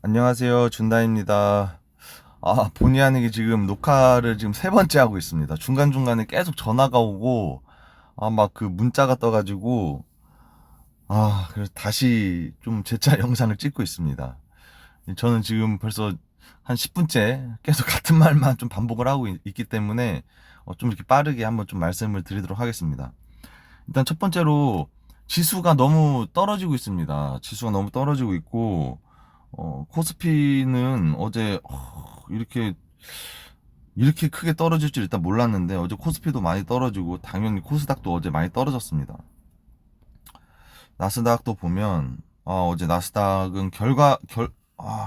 안녕하세요. 준다입니다. 본의 아니게 지금 녹화를 지금 세 번째 하고 있습니다. 중간중간에 계속 전화가 오고, 막 그 문자가 떠가지고, 그래서 다시 좀 재차 영상을 찍고 있습니다. 저는 지금 벌써 한 10분째 계속 같은 말만 좀 반복을 하고 있기 때문에, 좀 이렇게 빠르게 한번 좀 말씀을 드리도록 하겠습니다. 일단 첫 번째로, 지수가 너무 떨어지고 있습니다. 지수가 너무 떨어지고 있고, 코스피는 어제 이렇게 크게 떨어질 줄 일단 몰랐는데 어제 코스피도 많이 떨어지고 당연히 코스닥도 어제 많이 떨어졌습니다. 나스닥도 보면 어제 나스닥은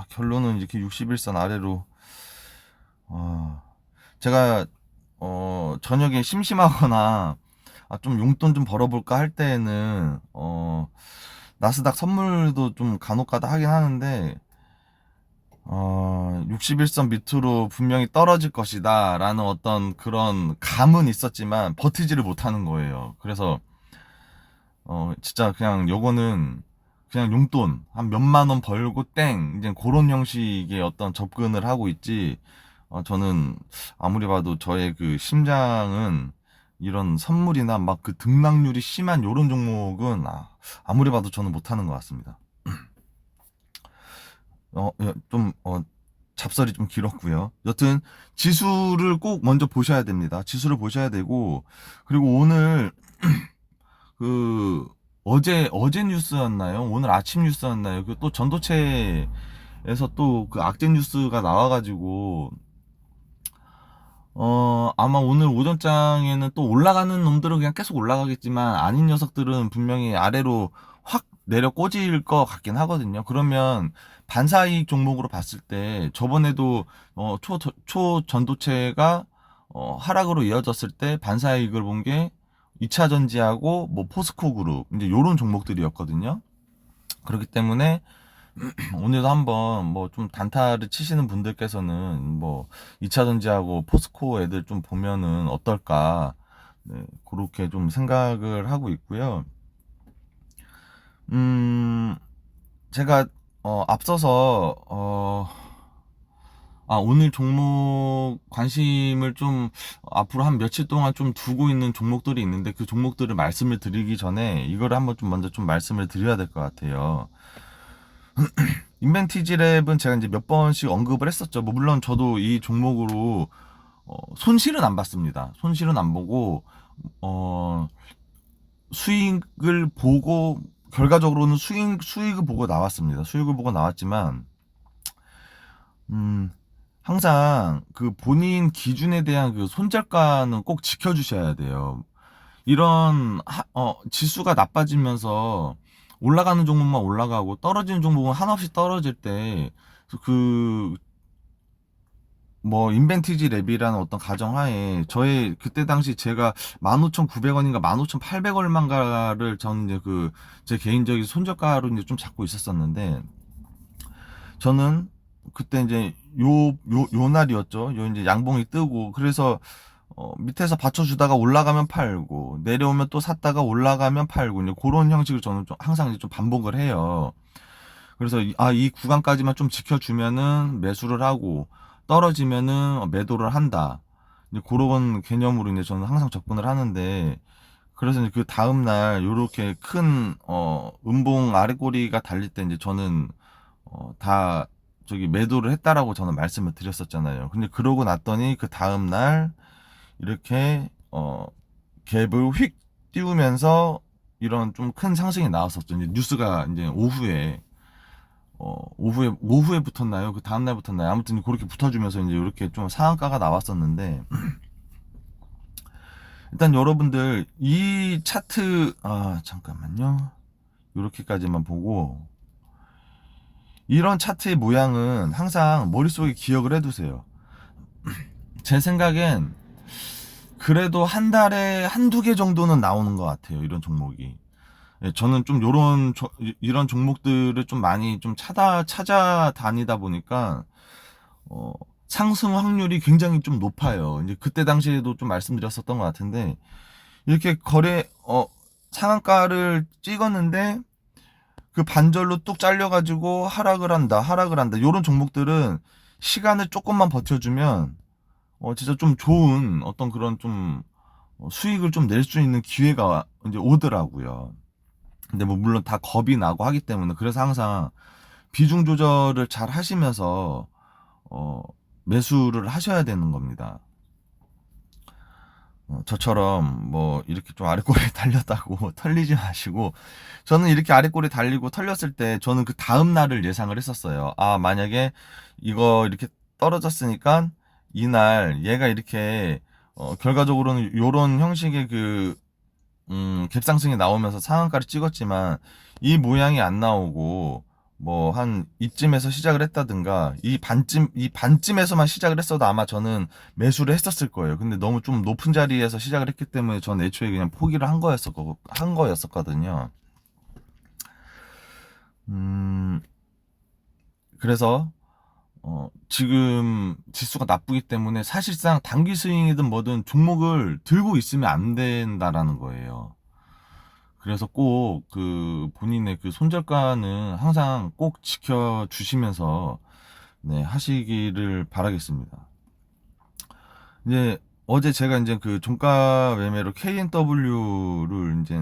결론은 이렇게 61선 아래로 제가 저녁에 심심하거나 좀 용돈 좀 벌어볼까 할 때에는 나스닥 선물도 좀 간혹가다 하긴 하는데 61선 밑으로 분명히 떨어질 것이다 라는 어떤 그런 감은 있었지만 버티지를 못하는 거예요. 그래서 진짜 그냥 요거는 그냥 용돈 한 몇만 원 벌고 땡 이제 그런 형식의 어떤 접근을 하고 있지. 저는 아무리 봐도 저의 그 심장은 이런 선물이나 막 그 등락률이 심한 요런 종목은 아무리 봐도 저는 못하는 것 같습니다. 좀 잡설이 좀 길었고요. 여튼 지수를 꼭 먼저 보셔야 됩니다. 지수를 보셔야 되고, 그리고 오늘 그 어제 뉴스였나요? 오늘 아침 뉴스였나요? 그 또 전도체에서 또 그 악재 뉴스가 나와가지고 아마 오늘 오전장에는 또 올라가는 놈들은 그냥 계속 올라가겠지만 아닌 녀석들은 분명히 아래로 확 내려 꽂을 것 같긴 하거든요. 그러면 반사이익 종목으로 봤을 때 저번에도 초전도체가 하락으로 이어졌을 때 반사이익을 본 게 2차 전지하고 뭐 포스코 그룹 이제 요런 종목들이었거든요. 그렇기 때문에 오늘도 한번 뭐 좀 단타를 치시는 분들께서는 뭐 2차 전지하고 포스코 애들 좀 보면은 어떨까, 네, 그렇게 좀 생각을 하고 있고요. 음, 제가 앞서서 오늘 종목 관심을 좀 앞으로 한 며칠 동안 좀 두고 있는 종목들이 있는데 그 종목들을 말씀을 드리기 전에 이거를 한번 좀 먼저 좀 말씀을 드려야 될 것 같아요. 인벤티지랩은 제가 이제 몇 번씩 언급을 했었죠. 뭐 물론 저도 이 종목으로 손실은 안 봤습니다. 손실은 안 보고 어, 수익을 보고 결과적으로는 수익을 보고 나왔습니다. 수익을 보고 나왔지만 음, 항상 그 본인 기준에 대한 그 손절가는 꼭 지켜주셔야 돼요. 이런 지수가 나빠지면서 올라가는 종목만 올라가고 떨어지는 종목은 한없이 떨어질 때 그 뭐 인벤티지 랩이라는 어떤 가정하에 저의 그때 당시 제가 15,900원인가 15,800원만가를 전 이제 그 제 개인적인 손절가로 이제 좀 잡고 있었었는데 저는 그때 이제 요 날이었죠. 요 이제 양봉이 뜨고 그래서 밑에서 받쳐주다가 올라가면 팔고 내려오면 또 샀다가 올라가면 팔고 이제 그런 형식을 저는 좀 항상 이제 좀 반복을 해요. 그래서 이 구간까지만 좀 지켜주면은 매수를 하고 떨어지면은 매도를 한다. 이제 그런 개념으로 이제 저는 항상 접근을 하는데 그래서 이제 그 다음 날 요렇게 큰 음봉 아래꼬리가 달릴 때 이제 저는 다 저기 매도를 했다라고 저는 말씀을 드렸었잖아요. 근데 그러고 났더니 그 다음 날 이렇게 갭을 휙 띄우면서 이런 좀 큰 상승이 나왔었죠. 이제 뉴스가 이제 오후에 붙었나요? 그 다음날 붙었나요? 아무튼 그렇게 붙어주면서 이제 이렇게 좀 상한가가 나왔었는데, 일단 여러분들, 이 차트, 잠깐만요. 이렇게까지만 보고, 이런 차트의 모양은 항상 머릿속에 기억을 해두세요. 제 생각엔 그래도 한 달에 한두 개 정도는 나오는 것 같아요. 이런 종목이. 예, 저는 좀 이런 종목들을 좀 많이 좀 찾아다니다 보니까, 어, 상승 확률이 굉장히 좀 높아요. 이제 그때 당시에도 좀 말씀드렸었던 것 같은데, 이렇게 상한가를 찍었는데, 그 반절로 뚝 잘려가지고 하락을 한다. 요런 종목들은 시간을 조금만 버텨주면, 진짜 좀 좋은 어떤 그런 좀 수익을 좀 낼 수 있는 기회가 이제 오더라고요. 근데 뭐 물론 다 겁이 나고 하기 때문에 그래서 항상 비중 조절을 잘 하시면서 어, 매수를 하셔야 되는 겁니다. 저처럼 뭐 이렇게 좀 아랫꼬리에 달렸다고 털리지 마시고, 저는 이렇게 아랫꼬리 달리고 털렸을 때 저는 그 다음 날을 예상을 했었어요. 아, 만약에 이거 이렇게 떨어졌으니까 이날 얘가 이렇게 결과적으로는 요런 형식의 그 갭상승이 나오면서 상한가를 찍었지만 이 모양이 안 나오고 뭐 한 이쯤에서 시작을 했다든가 이 반쯤에서만 시작을 했어도 아마 저는 매수를 했었을 거예요. 근데 너무 좀 높은 자리에서 시작을 했기 때문에 전 애초에 그냥 포기를 한 거였었거든요. 음, 그래서 지금 지수가 나쁘기 때문에 사실상 단기 스윙이든 뭐든 종목을 들고 있으면 안 된다라는 거예요. 그래서 꼭 그 본인의 그 손절가는 항상 꼭 지켜주시면서 네, 하시기를 바라겠습니다. 이제 어제 제가 이제 그 종가 매매로 KNW를 이제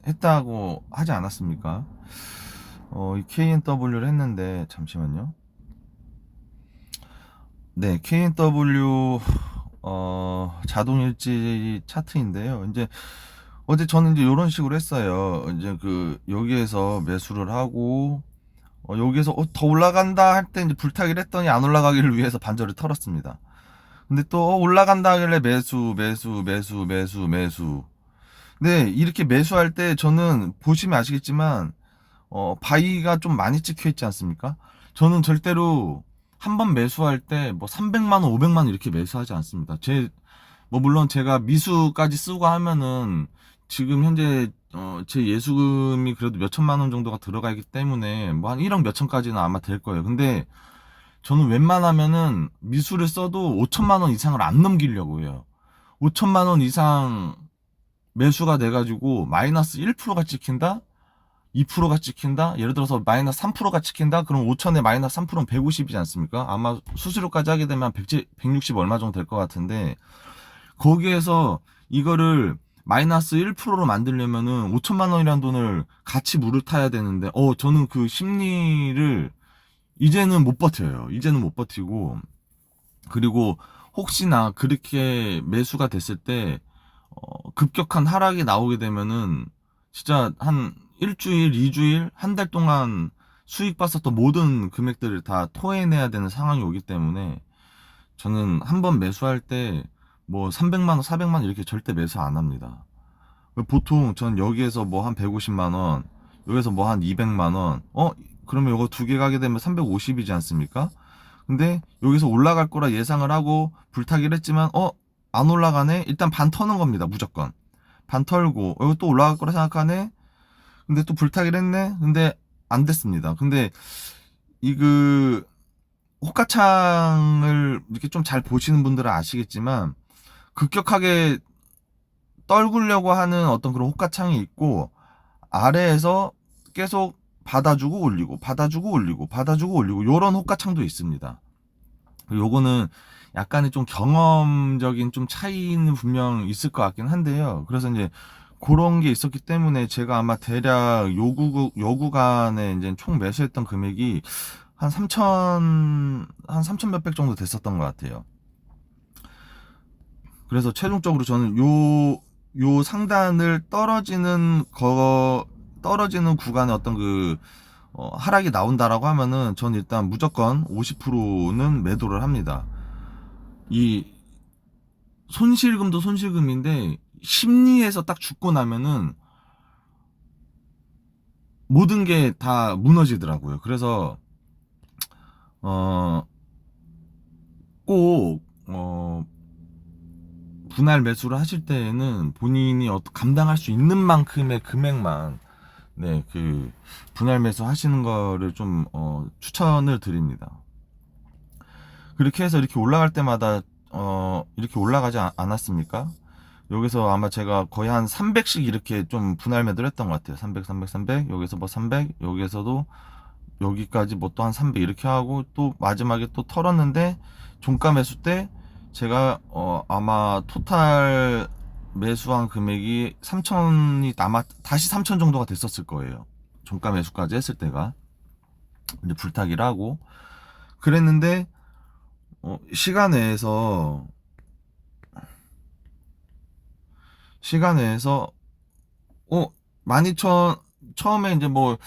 했다고 하지 않았습니까? 이 KNW를 했는데 잠시만요. 네, KNW 자동일지 차트인데요. 이제 어제 저는 이제 이런 식으로 했어요. 이제 그 여기에서 매수를 하고 여기에서 더 올라간다 할 때 이제 불타기를 했더니 안 올라가기를 위해서 반절을 털었습니다. 근데 또 올라간다 하길래 매수. 네, 이렇게 매수할 때 저는 보시면 아시겠지만 바이가 좀 많이 찍혀 있지 않습니까? 저는 절대로 한 번 매수할 때 뭐 300만 원, 500만 원 이렇게 매수하지 않습니다. 뭐 물론 제가 미수까지 쓰고 하면은 지금 현재 제 예수금이 그래도 몇 천만 원 정도가 들어가 있기 때문에 뭐 한 1억 몇 천까지는 아마 될 거예요. 근데 저는 웬만하면은 미수를 써도 5천만 원 이상을 안 넘기려고 해요. 5천만 원 이상 매수가 돼가지고 마이너스 1%가 찍힌다? 2%가 찍힌다? 예를 들어서 마이너스 3%가 찍힌다? 그럼 5천에 마이너스 3%는 150이지 않습니까? 아마 수수료까지 하게 되면 160 얼마 정도 될 것 같은데, 거기에서 이거를 마이너스 1%로 만들려면은 5천만 원이라는 돈을 같이 물을 타야 되는데, 저는 그 심리를 이제는 못 버텨요. 이제는 못 버티고, 그리고 혹시나 그렇게 매수가 됐을 때, 급격한 하락이 나오게 되면은, 진짜 한 일주일, 이주일, 한 달 동안 수익 봤었던 모든 금액들을 다 토해내야 되는 상황이 오기 때문에, 저는 한 번 매수할 때 뭐 300만 원, 400만 원 이렇게 절대 매수 안 합니다. 보통 전 여기에서 뭐 한 150만 원, 여기서 뭐 한 200만 원, 그러면 이거 두 개 가게 되면 350이지 않습니까? 근데 여기서 올라갈 거라 예상을 하고 불타기를 했지만 안 올라가네? 일단 반 터는 겁니다. 무조건. 반 털고 이거 또 올라갈 거라 생각하네? 근데 또 불타기를 했네? 근데 안 됐습니다. 근데 이 그 호가창을 이렇게 좀 잘 보시는 분들은 아시겠지만 급격하게 떨구려고 하는 어떤 그런 호가창이 있고, 아래에서 계속 받아주고 올리고 받아주고 올리고 받아주고 올리고 요런 호가창도 있습니다. 요거는 약간의 좀 경험적인 좀 차이는 분명 있을 것 같긴 한데요. 그래서 이제 그런 게 있었기 때문에 제가 아마 대략 요 구간에 이제 총 매수했던 금액이 한3천 몇백 정도 됐었던 것 같아요. 그래서 최종적으로 저는 요 상단을 떨어지는 구간에 어떤 그 하락이 나온다라고 하면은 전 일단 무조건 50%는 매도를 합니다. 이 손실금도 손실금인데 심리에서 딱 죽고 나면은 모든 게 다 무너지더라고요. 그래서 꼭 분할 매수를 하실 때에는 본인이 감당할 수 있는 만큼의 금액만 네, 그 분할 매수 하시는 거를 좀 추천을 드립니다. 그렇게 해서 이렇게 올라갈 때마다 이렇게 올라가지 않았습니까? 여기서 아마 제가 거의 한 300씩 이렇게 좀 분할 매도를 했던 것 같아요. 300, 300, 300, 여기서 뭐 300, 여기에서도 여기까지 뭐 또 한 300 이렇게 하고 또 마지막에 또 털었는데 종가 매수 때 제가 아마 토탈 매수한 금액이 3천이 아마 다시 3천 정도가 됐었을 거예요. 종가 매수까지 했을 때가 이제 불타기를 하고 그랬는데 시간 내에서 어 12,000 처음에 이제 뭐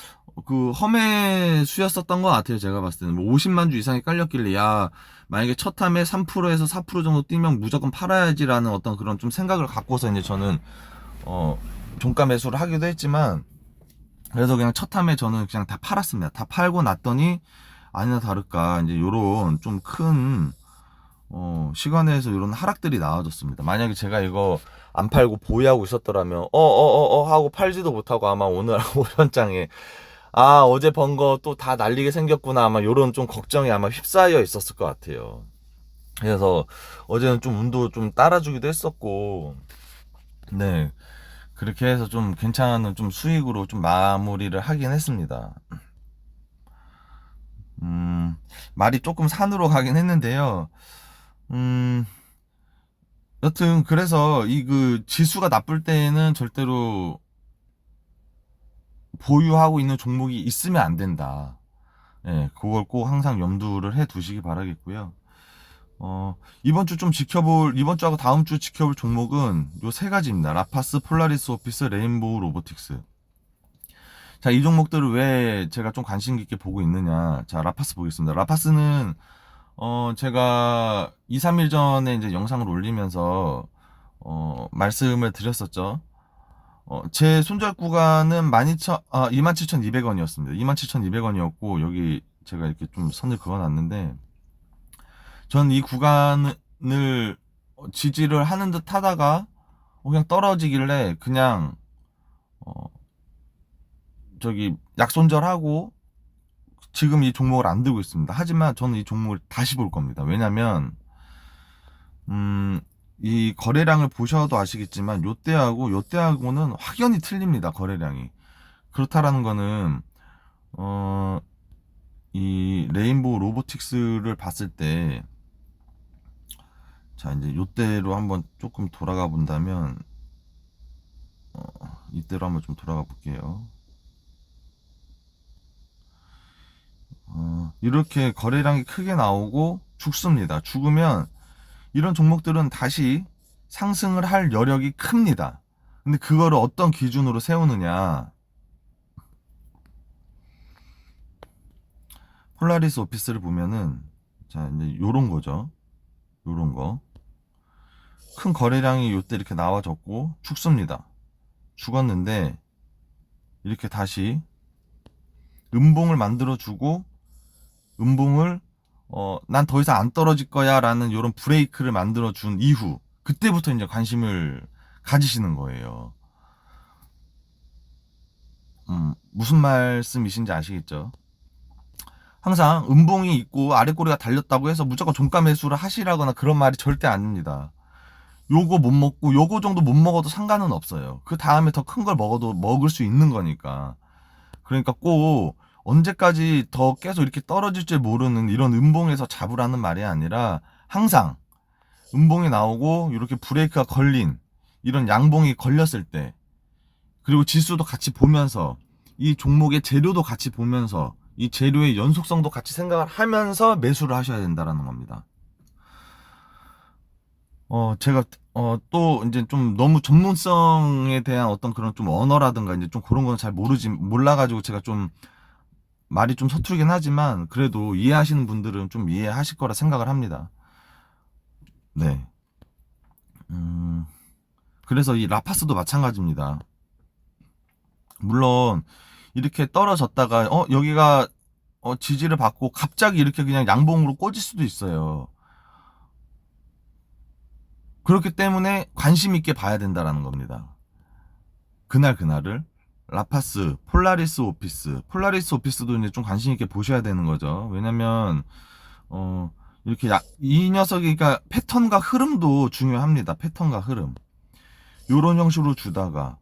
그 험해 수였었던 것 같아요. 제가 봤을 때는 뭐 50만 주 이상이 깔렸길래 야 만약에 첫 함에 3%에서 4% 정도 뛰면 무조건 팔아야지라는 어떤 그런 좀 생각을 갖고서 이제 저는 종가 매수를 하기도 했지만 그래서 그냥 첫 함에 저는 그냥 다 팔았습니다. 다 팔고 났더니 아니나 다를까 이제 요런 좀 큰 시간에서 이런 하락들이 나와줬습니다. 만약에 제가 이거 안 팔고 보유하고 있었더라면 하고 팔지도 못하고 아마 오늘 오전장에 아 어제 번 거 또 다 날리게 생겼구나 아마 요런 좀 걱정이 아마 휩싸여 있었을 것 같아요. 그래서 어제는 좀 운도 좀 따라주기도 했었고 네 그렇게 해서 좀 괜찮은 좀 수익으로 좀 마무리를 하긴 했습니다. 말이 조금 산으로 가긴 했는데요. 음, 여튼 그래서 이 그 지수가 나쁠 때에는 절대로 보유하고 있는 종목이 있으면 안 된다. 예, 그걸 꼭 항상 염두를 해 두시기 바라겠고요. 이번 주하고 다음 주 지켜볼 종목은 요 세 가지입니다. 라파스, 폴라리스 오피스, 레인보우 로보틱스. 자, 이 종목들을 왜 제가 좀 관심 깊게 보고 있느냐. 자, 라파스 보겠습니다. 라파스는, 제가 2, 3일 전에 이제 영상을 올리면서, 말씀을 드렸었죠. 제 손절 구간은 27,200원이었습니다. 27,200원이었고, 여기 제가 이렇게 좀 선을 그어놨는데, 전 이 구간을 지지를 하는 듯 하다가, 그냥 떨어지길래, 그냥, 어, 약손절하고, 지금 이 종목을 안 들고 있습니다. 하지만 저는 이 종목을 다시 볼 겁니다. 왜냐면, 이 거래량을 보셔도 아시겠지만, 요때하고는 확연히 틀립니다. 거래량이. 그렇다라는 거는, 이 레인보우 로보틱스를 봤을 때, 자, 이제 요때로 한번 조금 돌아가 본다면, 이때로 한번 좀 돌아가 볼게요. 이렇게 거래량이 크게 나오고 죽습니다. 죽으면 이런 종목들은 다시 상승을 할 여력이 큽니다. 근데 그거를 어떤 기준으로 세우느냐. 폴라리스 오피스를 보면은 자, 이제 요런 거죠. 요런 거. 큰 거래량이 요때 이렇게 나와졌고 죽습니다. 죽었는데 이렇게 다시 음봉을 만들어 주고 음봉을 난 더 이상 안 떨어질 거야 라는 요런 브레이크를 만들어 준 이후 그때부터 이제 관심을 가지시는 거예요. 무슨 말씀이신지 아시겠죠? 항상 음봉이 있고 아랫꼬리가 달렸다고 해서 무조건 종가 매수를 하시라거나 그런 말이 절대 아닙니다. 요거 못 먹고 요거 정도 못 먹어도 상관은 없어요. 그 다음에 더 큰 걸 먹어도 먹을 수 있는 거니까. 그러니까 꼭 언제까지 더 계속 이렇게 떨어질 줄 모르는 이런 음봉에서 잡으라는 말이 아니라 항상 음봉이 나오고 이렇게 브레이크가 걸린 이런 양봉이 걸렸을 때 그리고 지수도 같이 보면서 이 종목의 재료도 같이 보면서 이 재료의 연속성도 같이 생각을 하면서 매수를 하셔야 된다라는 겁니다. 제가 또 이제 좀 너무 전문성에 대한 어떤 그런 좀 언어라든가 이제 좀 그런 건 잘 몰라가지고 제가 좀 말이 좀 서투르긴 하지만 그래도 이해하시는 분들은 좀 이해하실 거라 생각을 합니다. 네. 그래서 이 라파스도 마찬가지입니다. 물론 이렇게 떨어졌다가 여기가 지지를 받고 갑자기 이렇게 그냥 양봉으로 꽂을 수도 있어요. 그렇기 때문에 관심 있게 봐야 된다라는 겁니다. 그날을 라파스, 폴라리스 오피스도 이제 좀 관심 있게 보셔야 되는 거죠. 왜냐면 이렇게 이 녀석이 그러니까 패턴과 흐름도 중요합니다. 패턴과 흐름. 요런 형식으로 주다가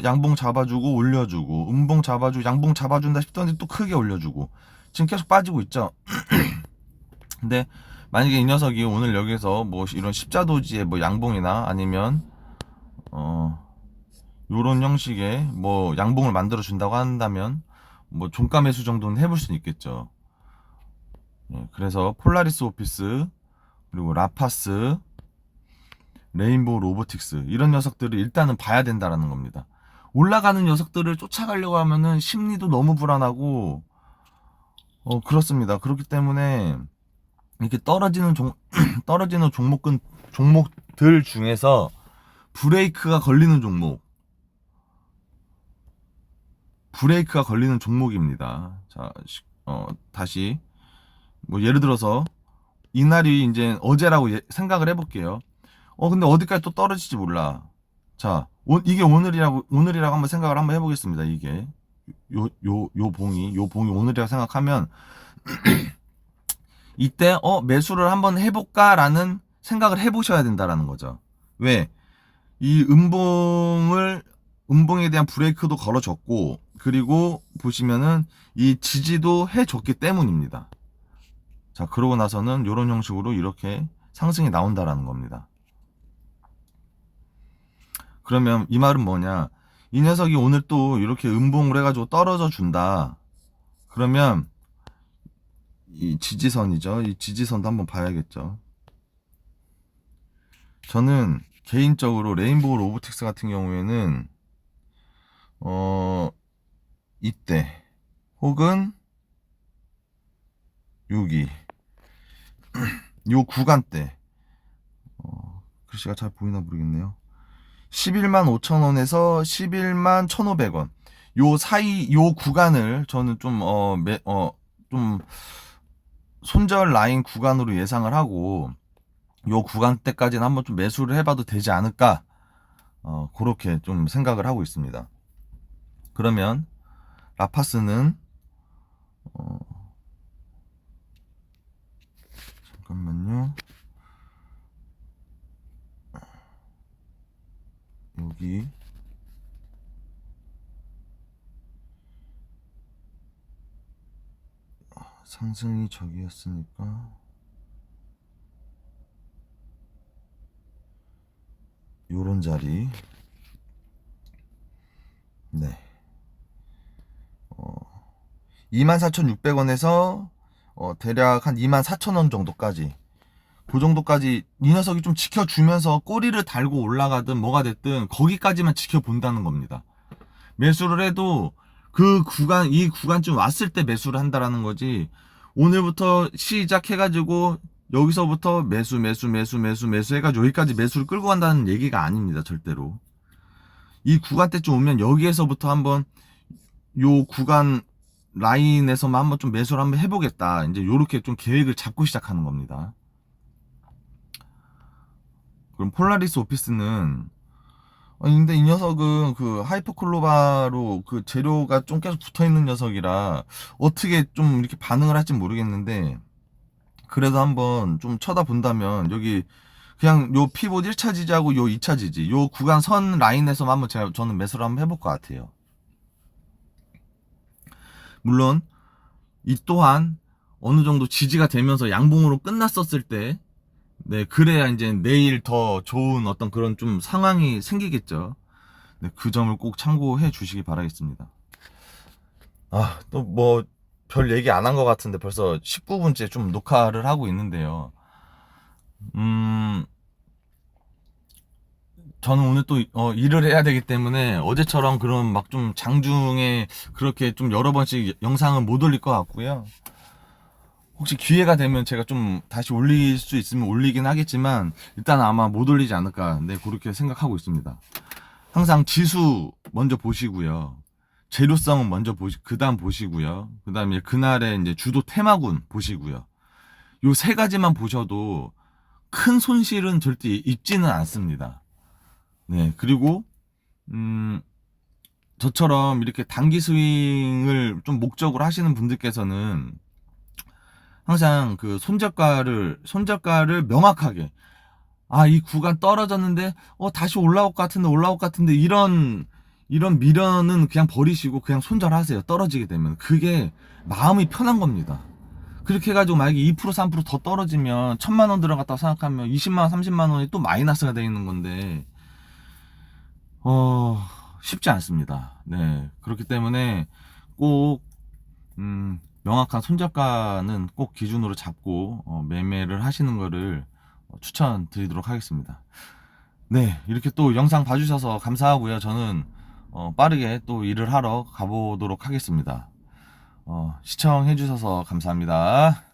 양봉 잡아주고 올려주고 음봉 잡아주고 양봉 잡아준다 싶더니 또 크게 올려주고 지금 계속 빠지고 있죠. 근데 만약에 이 녀석이 오늘 여기서 뭐 이런 십자도지의 뭐 양봉이나 아니면 요런 형식의 뭐 양봉을 만들어 준다고 한다면 뭐 종가 매수 정도는 해볼 수는 있겠죠. 예, 그래서 폴라리스 오피스 그리고 라파스 레인보우 로보틱스 이런 녀석들을 일단은 봐야 된다라는 겁니다. 올라가는 녀석들을 쫓아가려고 하면은 심리도 너무 불안하고 그렇습니다. 그렇기 때문에 이렇게 떨어지는 종목들 중에서 브레이크가 걸리는 종목입니다. 자, 다시 뭐 예를 들어서 이날이 이제 어제라고 생각을 해볼게요. 근데 어디까지 또 떨어질지 몰라. 자, 이게 오늘이라고 한번 생각을 한번 해보겠습니다. 이게 요 봉이 오늘이라고 생각하면 이때 매수를 한번 해볼까라는 생각을 해보셔야 된다라는 거죠. 왜? 이 음봉에 대한 브레이크도 걸어줬고 그리고 보시면은 이 지지도 해줬기 때문입니다. 자, 그러고 나서는 이런 형식으로 이렇게 상승이 나온다라는 겁니다. 그러면 이 말은 뭐냐? 이 녀석이 오늘 또 이렇게 음봉을 해가지고 떨어져 준다. 그러면 이 지지선이죠. 이 지지선도 한번 봐야겠죠. 저는 개인적으로 레인보우 로보틱스 같은 경우에는 이때 혹은 여기 요 구간대 글씨가 잘 보이나 모르겠네요. 11만 5천원에서 11만 1,500원 요 사이 요 구간을 저는 좀 손절 라인 구간으로 예상을 하고 요 구간대까지는 한번 좀 매수를 해봐도 되지 않을까 그렇게 좀 생각을 하고 있습니다. 그러면 라파스는 잠깐만요. 여기 상승이 저기였으니까 요런 자리 네 24,600원에서 대략 한 24,000원 정도까지 그 정도까지 이 녀석이 좀 지켜주면서 꼬리를 달고 올라가든 뭐가 됐든 거기까지만 지켜본다는 겁니다. 매수를 해도 이 구간쯤 왔을 때 매수를 한다라는 거지 오늘부터 시작해가지고 여기서부터 매수 해가지고 여기까지 매수를 끌고 간다는 얘기가 아닙니다. 절대로. 이 구간대쯤 오면 여기에서부터 한번 요 구간 라인에서만 한번 좀 매수를 한번 해보겠다. 이제 요렇게 좀 계획을 잡고 시작하는 겁니다. 그럼 폴라리스 오피스는 근데 이 녀석은 그 하이퍼클로바로 그 재료가 좀 계속 붙어있는 녀석이라 어떻게 좀 이렇게 반응을 할지 모르겠는데 그래도 한번 좀 쳐다본다면 여기 그냥 요 피봇 1차 지지하고 요 2차 지지 요 구간 선 라인에서만 한번 저는 매수를 한번 해볼 것 같아요. 물론 이 또한 어느 정도 지지가 되면서 양봉으로 끝났었을 때 네, 그래야 이제 내일 더 좋은 어떤 그런 좀 상황이 생기겠죠. 네, 그 점을 꼭 참고해 주시기 바라겠습니다. 또 뭐 별 얘기 안 한 것 같은데 벌써 19분째 좀 녹화를 하고 있는데요. 저는 오늘 또 일을 해야 되기 때문에 어제처럼 그런 막 좀 장중에 그렇게 좀 여러 번씩 영상은 못 올릴 것 같고요. 혹시 기회가 되면 제가 좀 다시 올릴 수 있으면 올리긴 하겠지만 일단 아마 못 올리지 않을까 네 그렇게 생각하고 있습니다. 항상 지수 먼저 보시고요. 재료성은 먼저 그 다음 보시고요. 그 다음에 그날의 이제 주도 테마군 보시고요. 요 세 가지만 보셔도 큰 손실은 절대 입지는 않습니다. 네, 그리고 저처럼 이렇게 단기 스윙을 좀 목적으로 하시는 분들께서는 항상 그 손절가를 명확하게 이 구간 떨어졌는데, 다시 올라올 것 같은데, 이런 미련은 그냥 버리시고, 그냥 손절하세요. 떨어지게 되면. 그게 마음이 편한 겁니다. 그렇게 해가지고, 만약에 2%, 3%더 떨어지면, 1,000만 원 들어갔다고 생각하면, 20만 원, 30만 원이 또 마이너스가 되어 있는 건데, 어, 쉽지 않습니다. 네. 그렇기 때문에, 꼭, 명확한 손절가는 꼭 기준으로 잡고, 매매를 하시는 거를 추천드리도록 하겠습니다. 네, 이렇게 또 영상 봐주셔서 감사하고요. 저는 빠르게 또 일을 하러 가보도록 하겠습니다. 시청해주셔서 감사합니다.